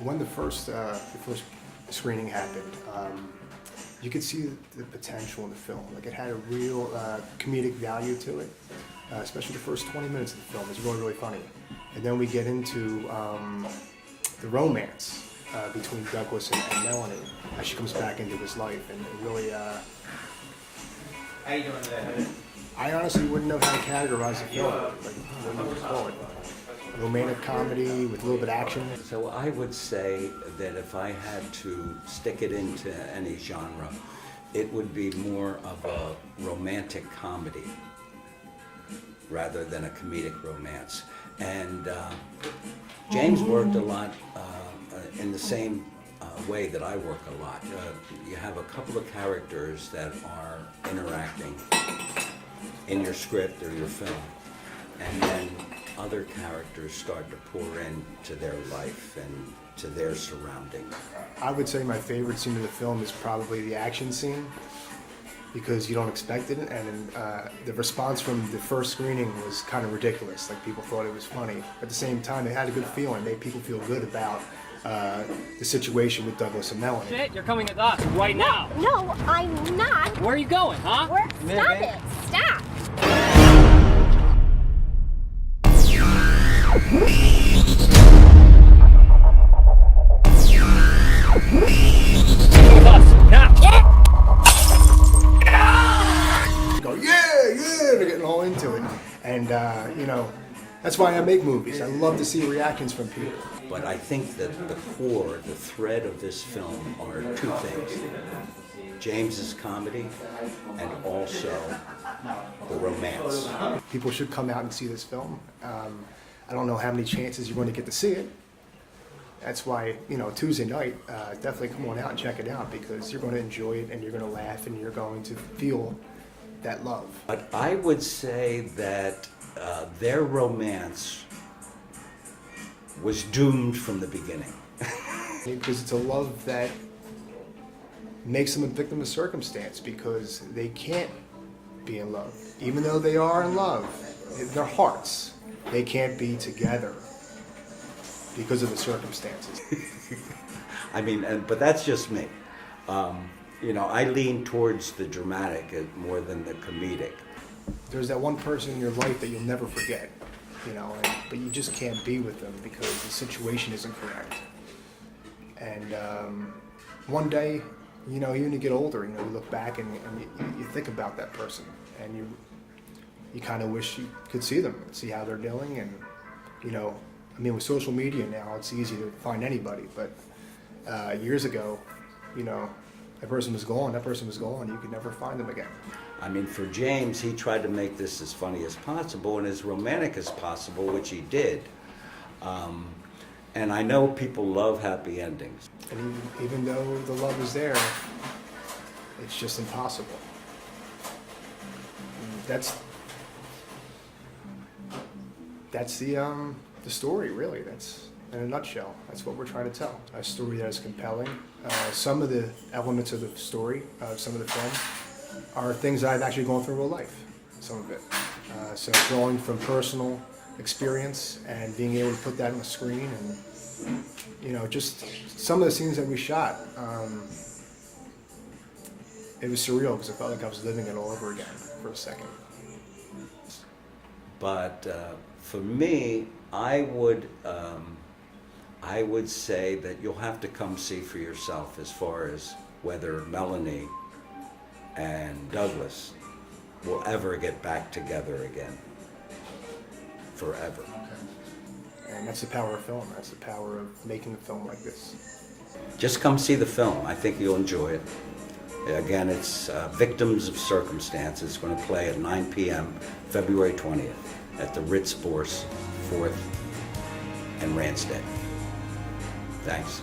When the first screening happened, you could see the potential in the film. Like it had a real comedic value to it, especially the first 20 minutes of the film. It's really, really funny. And then we get into the romance between Douglas and Melanie as she comes back into his life, and it really. How you doing today? I honestly wouldn't know how to categorize the film. Like, what would you call it? Romantic comedy with a little bit of action. So I would say that if I had to stick it into any genre, it would be more of a romantic comedy rather than a comedic romance. And James worked a lot in the same way that I work a lot. You have a couple of characters that are interacting in your script or your film, and then other characters start to pour into their life and to their surroundings. I would say my favorite scene of the film is probably the action scene, because you don't expect it, and the response from the first screening was kind of ridiculous. Like, people thought it was funny. At the same time, it had a good feeling. It made people feel good about the situation with Douglas and Melanie. Shit, you're coming with us right now. No, I'm not. Where are you going, huh? Stop it. Stop. With us now. Go, yeah, they're getting all into it. And, that's why I make movies. I love to see reactions from people. But I think that the core, the thread of this film are two things. James's comedy and also the romance. People should come out and see this film. I don't know how many chances you're going to get to see it. That's why, Tuesday night, definitely come on out and check it out, because you're going to enjoy it and you're going to laugh and you're going to feel that love. But I would say that their romance was doomed from the beginning. Because it's a love that makes them a victim of circumstance, because they can't be in love. Even though they are in love, in their hearts, they can't be together because of the circumstances. But that's just me. I lean towards the dramatic more than the comedic. There's that one person in your life that you'll never forget, but you just can't be with them because the situation isn't correct. And one day, even you get older, you look back and you think about that person, and you kind of wish you could see them, see how they're doing. And with social media now, it's easy to find anybody, but years ago, that person was gone, you could never find them again. For James, he tried to make this as funny as possible and as romantic as possible, which he did. And I know people love happy endings. And even though the love is there, it's just impossible. That's the story, really. That's, in a nutshell, that's what we're trying to tell. A story that is compelling. Some of the elements of the story, some of the film, are things that I've actually gone through in real life, some of it. So drawing from personal experience and being able to put that on the screen, and just some of the scenes that we shot, it was surreal because I felt like I was living it all over again for a second. But for me, I would say that you'll have to come see for yourself as far as whether Melanie and Douglas will ever get back together again, forever. And that's the power of film. That's the power of making a film like this. Just come see the film. I think you'll enjoy it. Again, it's Victims of Circumstance. It's going to play at 9 p.m. February 20th at the Ritz Force, 4th and Randstad. Thanks.